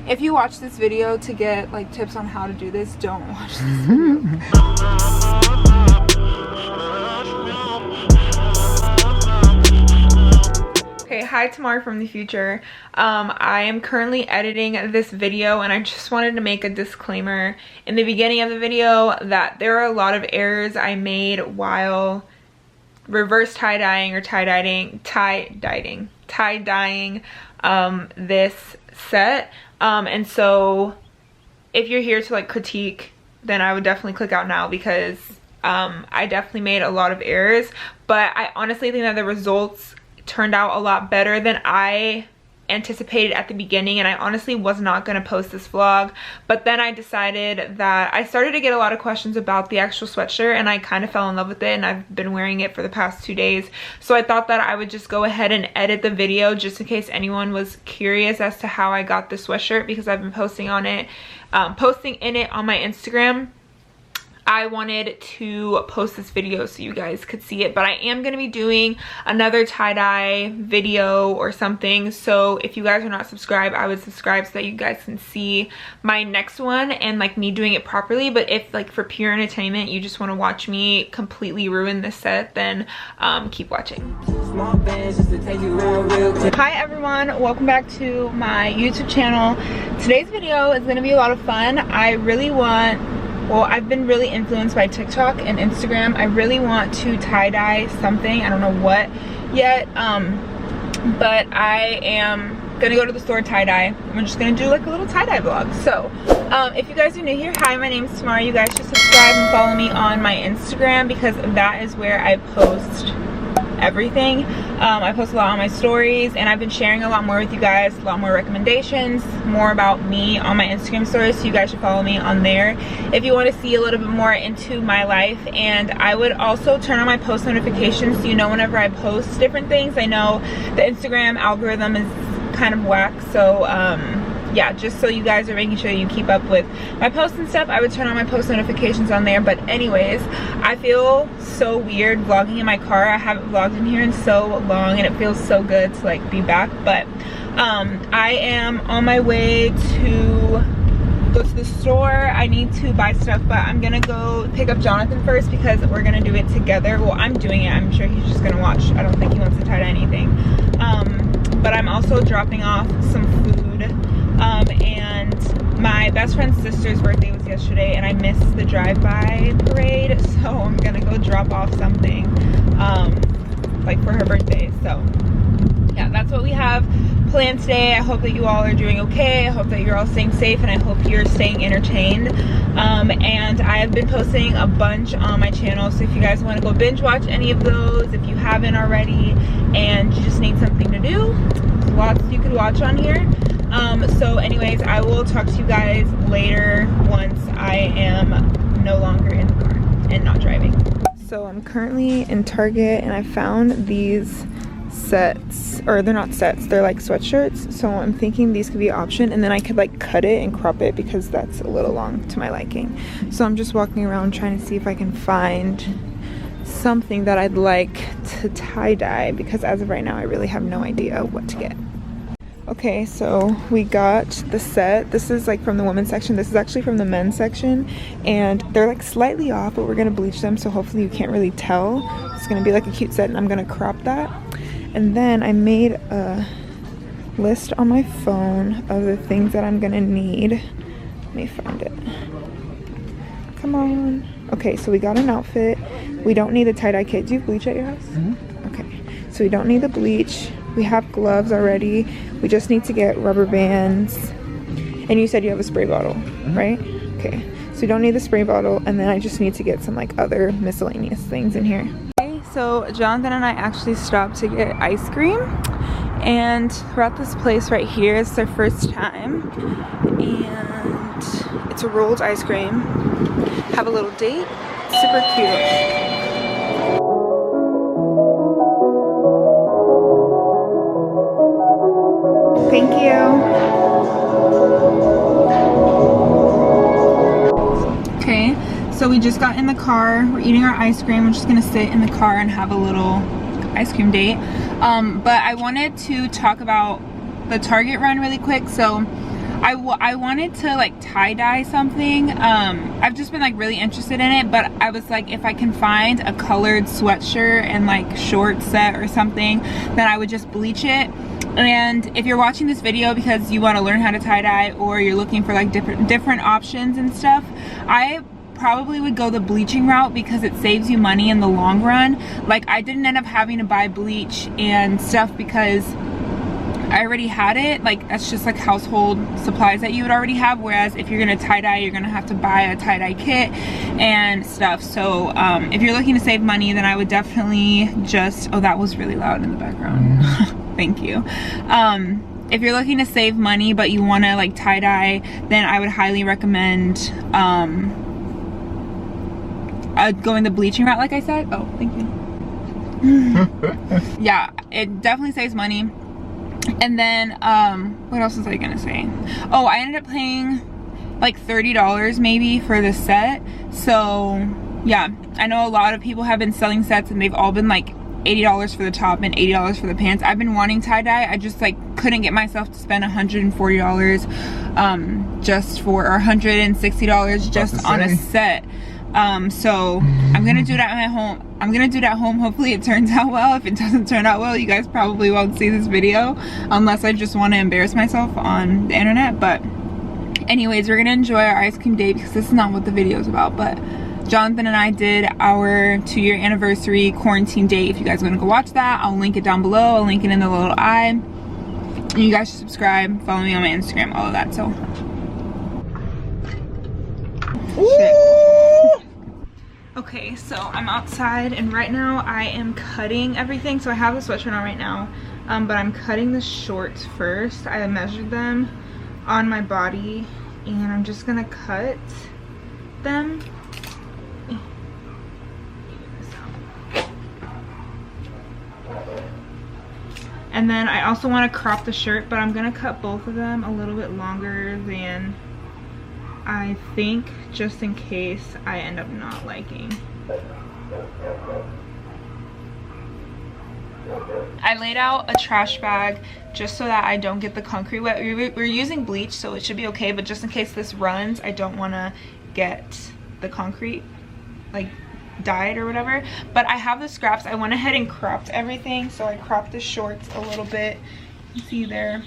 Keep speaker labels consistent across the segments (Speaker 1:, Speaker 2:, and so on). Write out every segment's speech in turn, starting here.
Speaker 1: If you watch this video to get like tips on how to do this, don't watch this video. Okay, hi Tomar from the future. I am currently editing this video and I just wanted to make a disclaimer in the beginning of the video that there are a lot of errors I made while reverse tie-dyeing or tie-dyeing this set. And so if you're here to like critique, then I would definitely click out now, because I definitely made a lot of errors, but I honestly think that the results turned out a lot better than I anticipated at the beginning, and I honestly was not going to post this vlog, but then I decided that I started to get a lot of questions about the actual sweatshirt and I kind of fell in love with it, and I've been wearing it for the past 2 days, so I thought that I would just go ahead and edit the video just in case anyone was curious as to how I got the sweatshirt, because I've been posting in it on my Instagram. I wanted to post this video so you guys could see it, but I am going to be doing another tie-dye video or something, so if you guys are not subscribed, I would subscribe so that you guys can see my next one and like me doing it properly. But if like for pure entertainment you just want to watch me completely ruin this set, then keep watching. Hi everyone, welcome back to my YouTube channel. Today's video is going to be a lot of fun. I've been really influenced by TikTok and Instagram. I really want to tie-dye something. I don't know what yet, but I am gonna go to the store tie-dye. I'm just gonna do like a little tie-dye vlog. So if you guys are new here, hi, my name is Tomar. You guys should subscribe and follow me on my Instagram, because that is where I post everything. I post a lot on my stories, and I've been sharing a lot more with you guys, a lot more recommendations, more about me on my Instagram stories, so you guys should follow me on there if you want to see a little bit more into my life. And I would also turn on my post notifications so you know whenever I post different things. I know the Instagram algorithm is kind of whack, so yeah, just so you guys are making sure you keep up with my posts and stuff, I would turn on my post notifications on there. But anyways, I feel so weird vlogging in my car. I haven't vlogged in here in so long, and it feels so good to like be back. But I am on my way to go to the store. I need to buy stuff, but I'm gonna go pick up Jonathan first because we're gonna do it together. Well, I'm doing it. I'm sure he's just gonna watch. I don't think he wants to tie-dye anything. But I'm also dropping off some food. And my best friend's sister's birthday was yesterday, and I missed the drive-by parade, so I'm gonna go drop off something like for her birthday. So yeah, that's what we have planned today. I hope that you all are doing okay. I hope that you're all staying safe, and I hope you're staying entertained. And I have been posting a bunch on my channel, so if you guys want to go binge watch any of those, if you haven't already and you just need something to do, there's lots you could watch on here. So anyways, I will talk to you guys later once I am no longer in the car and not driving. So I'm currently in Target, and I found these sets, or they're not sets, they're like sweatshirts, so I'm thinking these could be an option, and then I could like cut it and crop it because that's a little long to my liking. So I'm just walking around trying to see if I can find something that I'd like to tie-dye, because as of right now I really have no idea what to get. Okay, so we got the set. This is like from the women's section. This is actually from the men's section, and they're like slightly off, but we're gonna bleach them, so hopefully you can't really tell. It's gonna be like a cute set, and I'm gonna crop that. And then I made a list on my phone of the things that I'm gonna need. Let me find it. Come on. Okay, so we got an outfit. We don't need the tie-dye kit. Do you have bleach at your house? Mm-hmm. Okay, so we don't need the bleach. We have gloves already. We just need to get rubber bands. And you said you have a spray bottle, right? Okay, so we don't need the spray bottle, and then I just need to get some like other miscellaneous things in here. Okay, so Jonathan and I actually stopped to get ice cream, and we're at this place right here. It's their first time, and it's a rolled ice cream. Have a little date. Super cute. Thank you. Okay, so we just got in the car. We're eating our ice cream. We're just gonna sit in the car and have a little ice cream date. But I wanted to talk about the Target run really quick. So I wanted to like tie-dye something. I've just been like really interested in it, but I was like, if I can find a colored sweatshirt and like short set or something, then I would just bleach it. And if you're watching this video because you want to learn how to tie-dye, or you're looking for like different options and stuff, I probably would go the bleaching route because it saves you money in the long run. Like, I didn't end up having to buy bleach and stuff because I already had it. Like, that's just like household supplies that you would already have, whereas if you're gonna tie-dye, you're gonna have to buy a tie-dye kit and stuff. So if you're looking to save money, then I would definitely just, oh, that was really loud in the background. Thank you. If you're looking to save money but you want to like tie-dye, then I would highly recommend going the bleaching route, like I said. Oh, thank you. Yeah, it definitely saves money. And then what else was I gonna say? Oh, I ended up paying like $30 maybe for the set. So yeah, I know a lot of people have been selling sets and they've all been like $80 for the top and $80 for the pants. I've been wanting tie-dye. I just like couldn't get myself to spend $140 just for, or $160 just on a set. So I'm gonna do that at home. Hopefully it turns out well. If it doesn't turn out well, you guys probably won't see this video unless I just want to embarrass myself on the internet. But anyways, we're gonna enjoy our ice cream date because this is not what the video is about. But Jonathan and I did our 2-year anniversary quarantine date. If you guys want to go watch that, I'll link it down below. I'll link it in the little eye. And you guys should subscribe, follow me on my Instagram, all of that. So okay, so I'm outside and right now I am cutting everything. So I have the sweatshirt on right now, but I'm cutting the shorts first. I measured them on my body and I'm just gonna cut them. And then I also want to crop the shirt, but I'm gonna cut both of them a little bit longer than I think, just in case I end up not liking. I laid out a trash bag just so that I don't get the concrete wet. We're using bleach, so it should be okay, but just in case this runs, I don't want to get the concrete like dyed or whatever. But I have the scraps. I went ahead and cropped everything, so I cropped the shorts a little bit. You see there,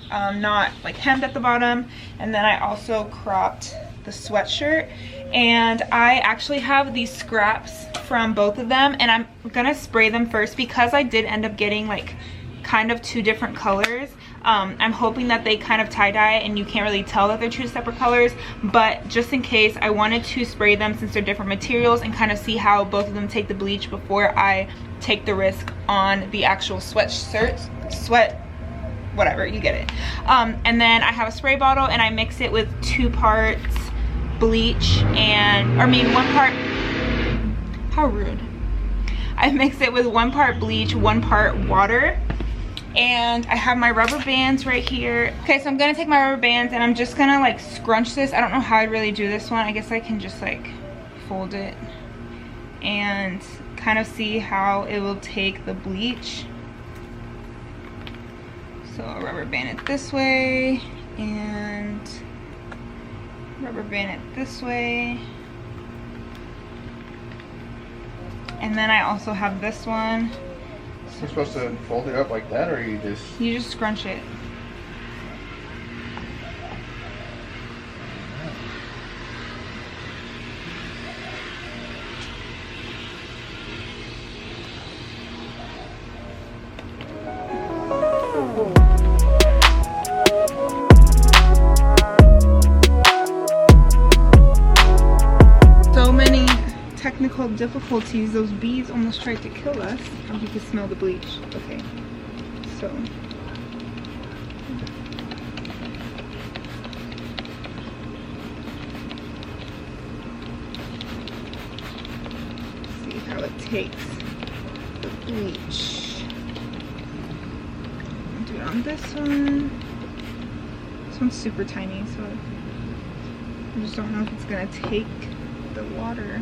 Speaker 1: not like hemmed at the bottom, and then I also cropped the sweatshirt. And I actually have these scraps from both of them, and I'm gonna spray them first because I did end up getting like kind of 2 different colors. I'm hoping that they kind of tie-dye and you can't really tell that they're 2 separate colors, but just in case, I wanted to spray them since they're different materials and kind of see how both of them take the bleach before I take the risk on the actual whatever, you get it. And then I have a spray bottle and I mix it with 2 parts bleach and, or maybe 1 part, how rude. I mix it with 1 part bleach, 1 part water. And I have my rubber bands right here. Okay, so I'm gonna take my rubber bands and I'm just gonna like scrunch this. I don't know how I really do this one. I guess I can just like fold it and kind of see how it will take the bleach. So I'll rubber band it this way and rubber band it this way. And then I also have this one.
Speaker 2: You're supposed to fold it up like that, or you just
Speaker 1: scrunch it. So many technical difficulties. Those bees almost tried to kill us. Oh, you can smell the bleach. Okay, so see how it takes the bleach. I'll do it on this one. This one's super tiny, so I just don't know if it's gonna take the water.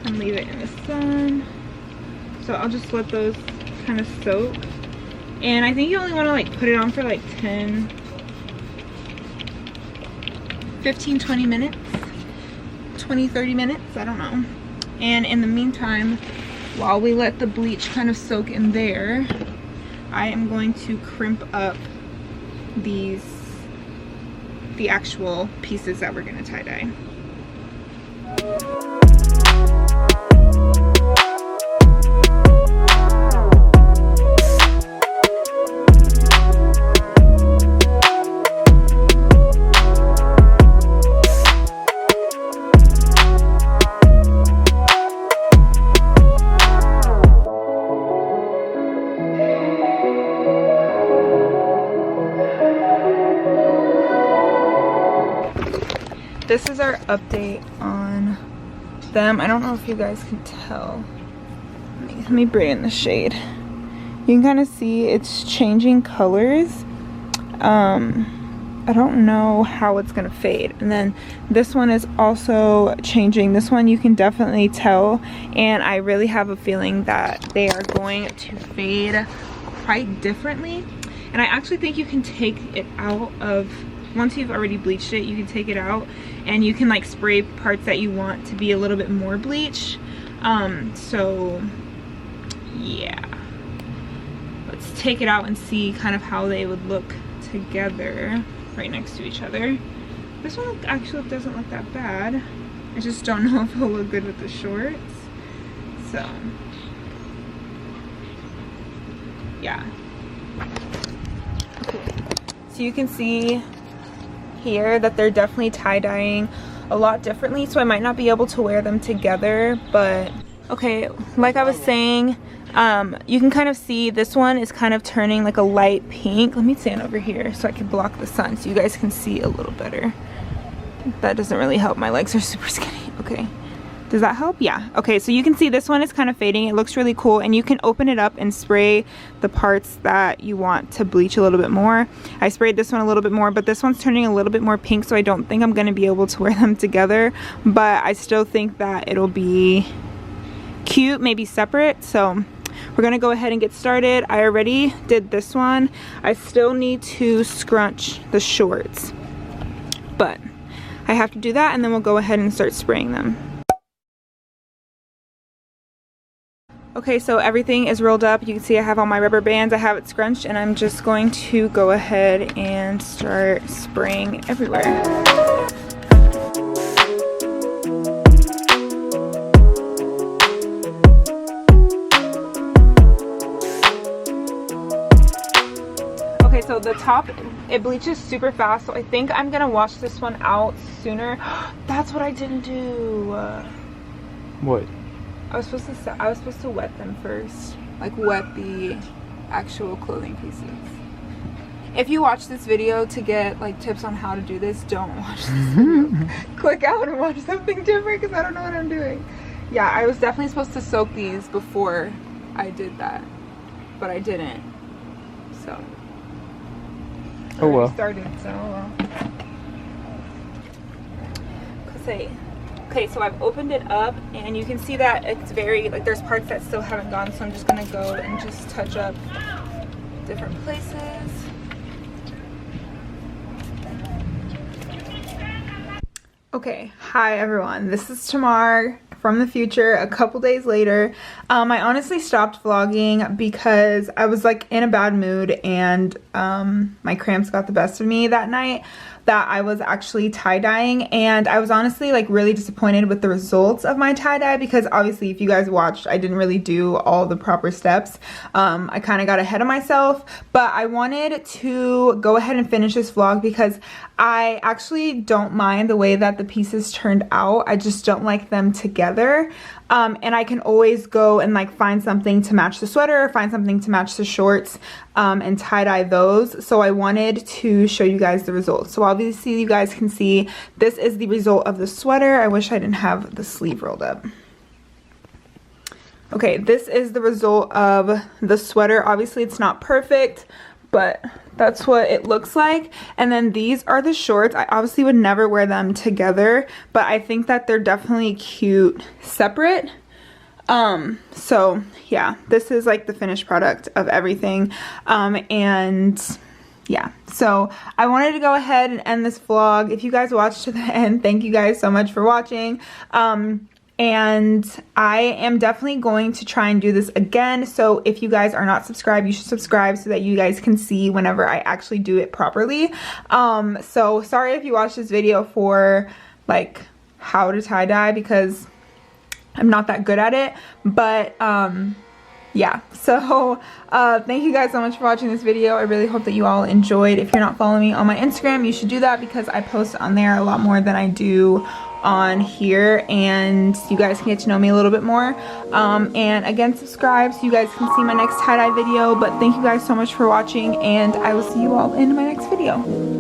Speaker 1: And leave it in the sun So I'll just let those kind of soak. And I think you only want to like put it on for like 10, 15, 20 minutes. 20, 30 minutes, I don't know. And in the meantime, while we let the bleach kind of soak in there, I am going to crimp up the actual pieces that we're going to tie-dye. This is our update on them. I don't know if you guys can tell. Let me bring it in the shade. You can kind of see it's changing colors. I don't know how it's gonna fade. And then this one is also changing. This one you can definitely tell, and I really have a feeling that they are going to fade quite differently. And I actually think you can take it out of, once you've already bleached it, you can take it out and you can like spray parts that you want to be a little bit more bleach. So yeah, let's take it out and see kind of how they would look together right next to each other. This one actually doesn't look that bad. I just don't know if it'll look good with the shorts. So yeah. Okay. So you can see here that they're definitely tie-dyeing a lot differently, so I might not be able to wear them together. But okay, like I was saying, you can kind of see this one is kind of turning like a light pink. Let me stand over here so I can block the sun so you guys can see a little better. That doesn't really help, my legs are super skinny. Okay, does that help? Yeah. Okay, so you can see this one is kind of fading. It looks really cool, and you can open it up and spray the parts that you want to bleach a little bit more. I sprayed this one a little bit more, but this one's turning a little bit more pink, so I don't think I'm going to be able to wear them together, but I still think that it'll be cute, maybe separate. So we're going to go ahead and get started. I already did this one. I still need to scrunch the shorts, but I have to do that, and then we'll go ahead and start spraying them. Okay, so everything is rolled up. You can see I have all my rubber bands. I have it scrunched, and I'm just going to go ahead and start spraying everywhere. Okay, so the top, it bleaches super fast, so I think I'm gonna wash this one out sooner. That's what I didn't do.
Speaker 2: What?
Speaker 1: I was supposed to wet them first, like wet the actual clothing pieces. If you watch this video to get like tips on how to do this, don't watch this video. Click out and watch something different, because I don't know what I'm doing. Yeah, I was definitely supposed to soak these before I did that, but I didn't. So
Speaker 2: oh well.
Speaker 1: I started, so oh well. Okay, so I've opened it up, and you can see that it's very, like, there's parts that still haven't gone, so I'm just gonna go and just touch up different places. Okay, hi everyone, this is Tamar from the future a couple days later. I honestly stopped vlogging because I was like in a bad mood, and my cramps got the best of me that night that I was actually tie-dyeing, and I was honestly like really disappointed with the results of my tie-dye, because obviously if you guys watched, I didn't really do all the proper steps. I kind of got ahead of myself, but I wanted to go ahead and finish this vlog because I actually don't mind the way that the pieces turned out. I just don't like them together. And I can always go and like find something to match the sweater, or find something to match the shorts, and tie-dye those. So I wanted to show you guys the results. So obviously you guys can see this is the result of the sweater. I wish I didn't have the sleeve rolled up. Okay, this is the result of the sweater. Obviously it's not perfect, but that's what it looks like. And then these are the shorts. I obviously would never wear them together, but I think that they're definitely cute separate. So yeah, this is like the finished product of everything. And yeah, so I wanted to go ahead and end this vlog. If you guys watched to the end, thank you guys so much for watching. And I am definitely going to try and do this again. So if you guys are not subscribed, you should subscribe so that you guys can see whenever I actually do it properly. So sorry if you watched this video for like how to tie-dye, because I'm not that good at it. But yeah, so thank you guys so much for watching this video. I really hope that you all enjoyed. If you're not following me on my Instagram, you should do that, because I post on there a lot more than I do on here, and you guys can get to know me a little bit more. And again, subscribe so you guys can see my next tie-dye video. But thank you guys so much for watching, and I will see you all in my next video.